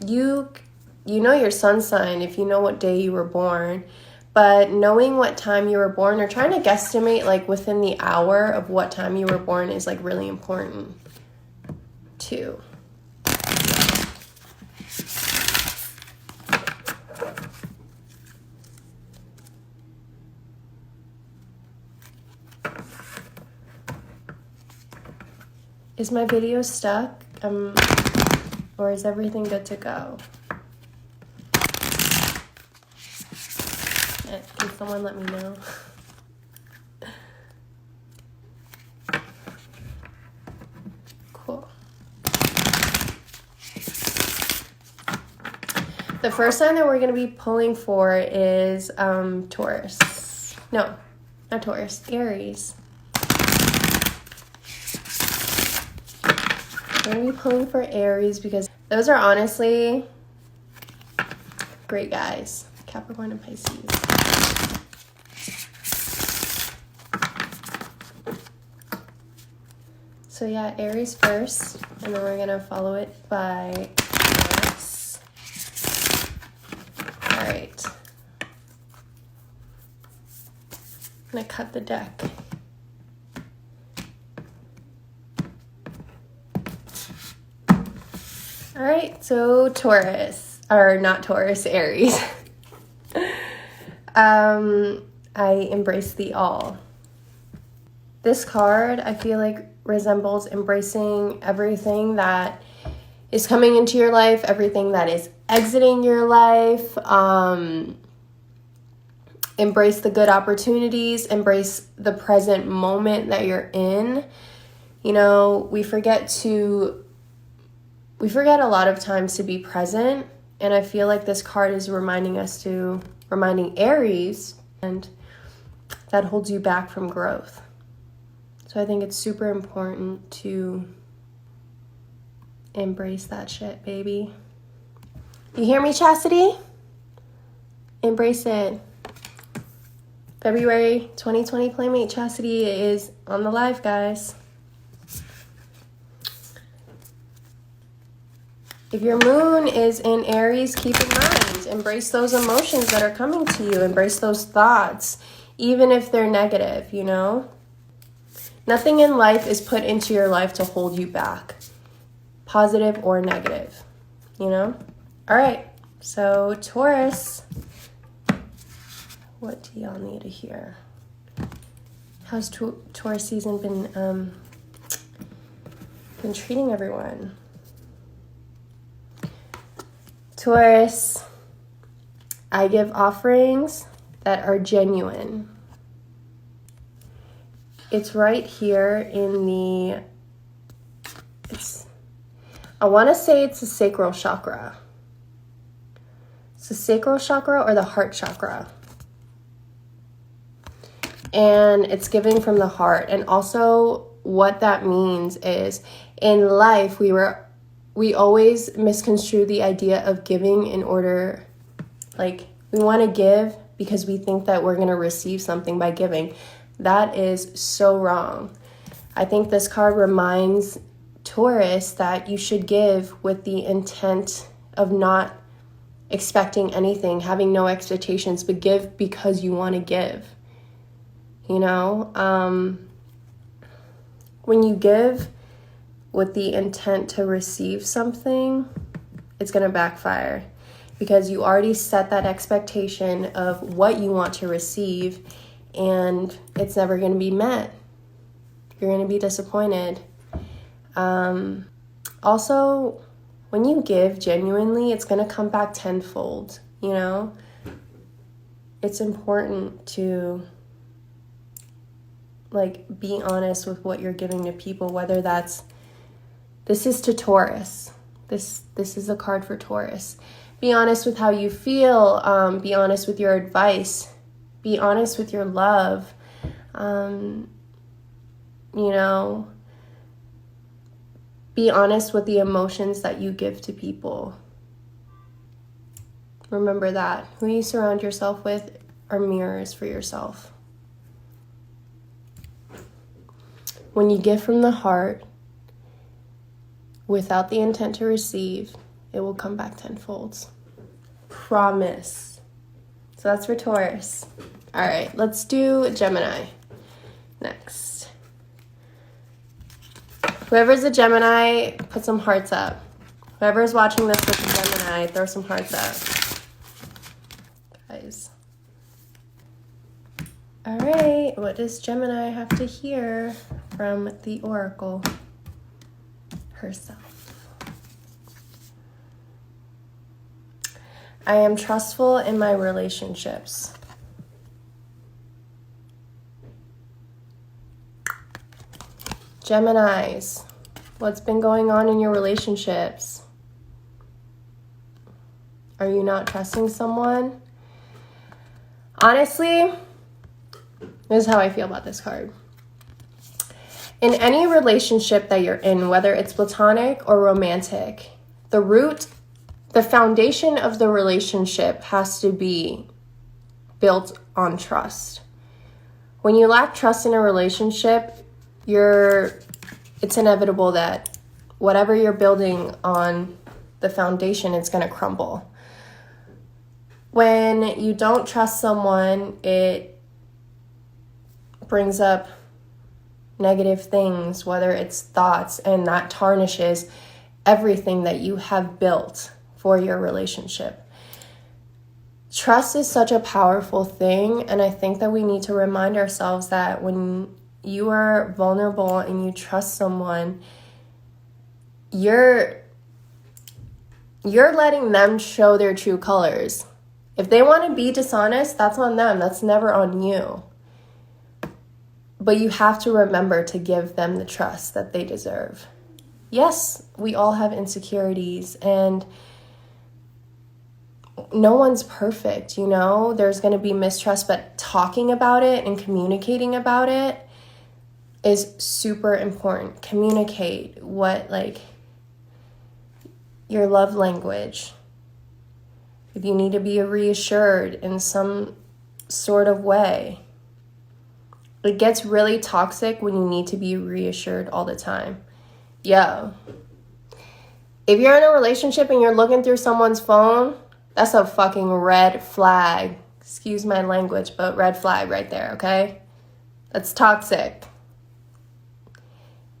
you know your sun sign if you know what day you were born, but knowing what time you were born or trying to guesstimate like within the hour of what time you were born is like really important too. Is my video stuck? Or is everything good to go? Can someone let me know? Cool. The first sign that we're going to be pulling for is Taurus. No, not Taurus, Aries. We're going to be pulling for Aries because those are honestly great guys. Capricorn and Pisces. So yeah, Aries first, and then we're going to follow it by Taurus. All right. I'm going to cut the deck. All right, so Taurus, or not Taurus, Aries. I embrace the all. This card, I feel like, resembles embracing everything that is coming into your life, everything that is exiting your life. Embrace the good opportunities, embrace the present moment that you're in. You know, we forget a lot of times to be present, and I feel like this card is reminding Aries, and that holds you back from growth. So I think it's super important to embrace that shit, baby. You hear me, Chastity? Embrace it. February 2020 Playmate Chastity is on the live, guys. If your moon is in Aries, keep in mind, embrace those emotions that are coming to you. Embrace those thoughts, even if they're negative, you know? Nothing in life is put into your life to hold you back, positive or negative, you know? All right, so Taurus, what do y'all need to hear? How's Taurus season been treating everyone? Taurus, I give offerings that are genuine. It's right here in I want to say it's the sacral chakra. It's the sacral chakra or the heart chakra. And it's giving from the heart. And also what that means is in life, we always misconstrue the idea of giving in order, like, we want to give because we think that we're going to receive something by giving. That is so wrong. I think this card reminds Taurus that you should give with the intent of not expecting anything, having no expectations, but give because you want to give. You know, when you give with the intent to receive something, it's going to backfire because you already set that expectation of what you want to receive, and it's never going to be met. You're going to be disappointed. Also, when you give genuinely, it's going to come back tenfold, you know? It's important to, like, be honest with what you're giving to people, whether this is to Taurus. This is a card for Taurus. Be honest with how you feel. Be honest with your advice. Be honest with your love. You know, be honest with the emotions that you give to people. Remember that. Who you surround yourself with are mirrors for yourself. When you give from the heart, without the intent to receive, it will come back tenfold. Promise. So that's for Taurus. All right, let's do Gemini next. Whoever's a Gemini, put some hearts up. Whoever's watching this with a Gemini, throw some hearts up. Guys. All right, what does Gemini have to hear from the Oracle herself? I am trustful in my relationships. Geminis, what's been going on in your relationships? Are you not trusting someone? Honestly, this is how I feel about this card. In any relationship that you're in, whether it's platonic or romantic, the foundation of the relationship has to be built on trust. When you lack trust in a relationship, it's inevitable that whatever you're building on the foundation, it's going to crumble. When you don't trust someone, it brings up negative things, whether it's thoughts, and that tarnishes everything that you have built for your relationship. Trust is such a powerful thing, and I think that we need to remind ourselves that when you are vulnerable and you trust someone, you're letting them show their true colors. If they want to be dishonest, that's on them. That's never on you. But you have to remember to give them the trust that they deserve. Yes, we all have insecurities, and no one's perfect, you know? There's going to be mistrust, but talking about it and communicating about it is super important. Communicate your love language. If you need to be reassured in some sort of way. It gets really toxic when you need to be reassured all the time. Yo, if you're in a relationship and you're looking through someone's phone, that's a fucking red flag. Excuse my language, but red flag right there, okay? That's toxic.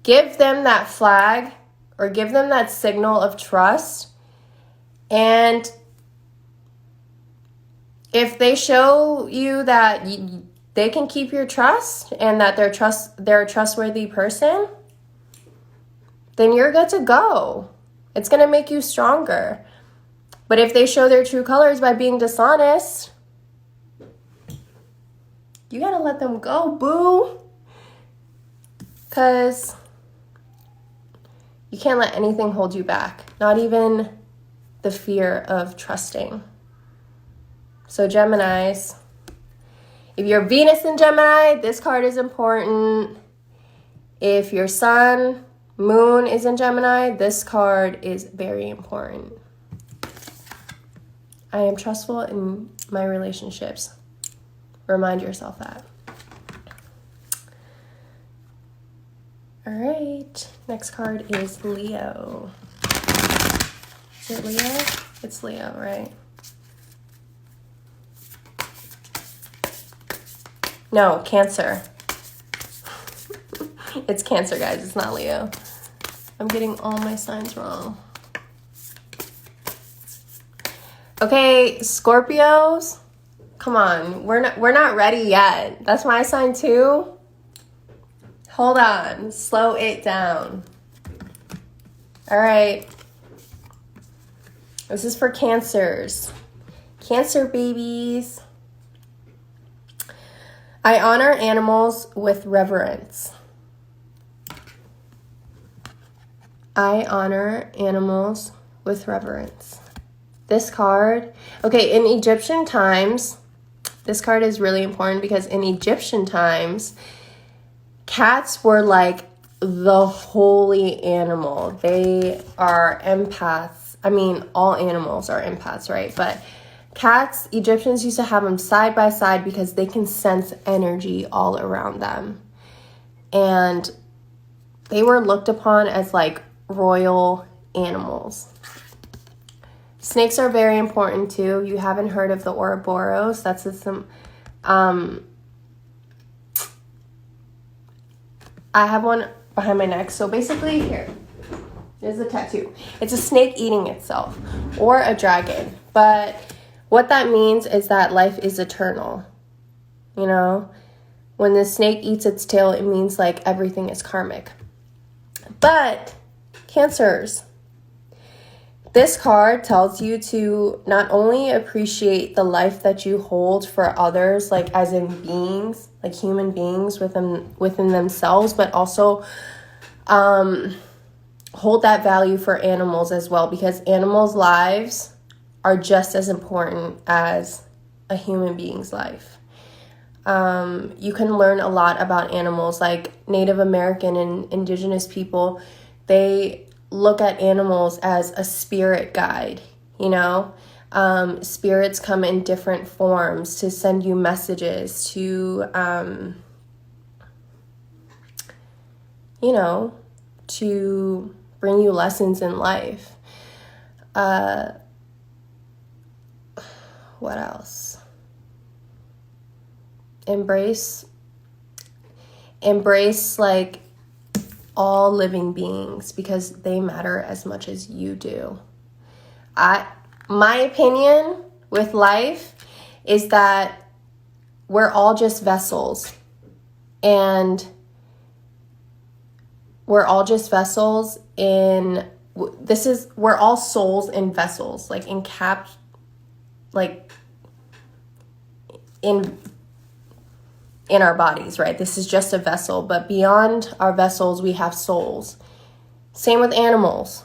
Give them that flag or give them that signal of trust. And if they show you that they can keep your trust and that they're a trustworthy person, then you're good to go. It's going to make you stronger. But if they show their true colors by being dishonest, you got to let them go, boo. Because you can't let anything hold you back, not even the fear of trusting. So Geminis, if you're Venus in Gemini, this card is important. If your sun, moon is in Gemini, this card is very important. I am trustful in my relationships. Remind yourself that. All right, next card is Leo. Is it Leo? It's Leo, right? No, Cancer. It's Cancer, guys. It's not Leo. I'm getting all my signs wrong. Okay, Scorpios. Come on. We're not ready yet. That's my sign too. Hold on. Slow it down. All right. This is for Cancers. Cancer babies. I honor animals with reverence. I honor animals with reverence. This card, okay, in Egyptian times, this card is really important because in Egyptian times, cats were like the holy animal. They are empaths. I mean, all animals are empaths, right? But cats, Egyptians used to have them side by side because they can sense energy all around them. And they were looked upon as like royal animals. Snakes are very important too. You haven't heard of the Ouroboros. That's some. I have one behind my neck. So basically, here. There's a tattoo. It's a snake eating itself, or a dragon. But what that means is that life is eternal. You know? When the snake eats its tail, it means like everything is karmic. But Cancers, this card tells you to not only appreciate the life that you hold for others, like as in beings, like human beings within themselves, but also hold that value for animals as well, because animals' lives are just as important as a human being's life. You can learn a lot about animals, like Native American and indigenous people. They look at animals as a spirit guide, you know? Spirits come in different forms to send you messages, to, you know, to bring you lessons in life. What else? Embrace like all living beings, because they matter as much as you do. My opinion with life is that we're all just vessels, and we're all just vessels we're all souls in vessels, like in our bodies, right? This is just a vessel, but beyond our vessels, we have souls. Same with animals.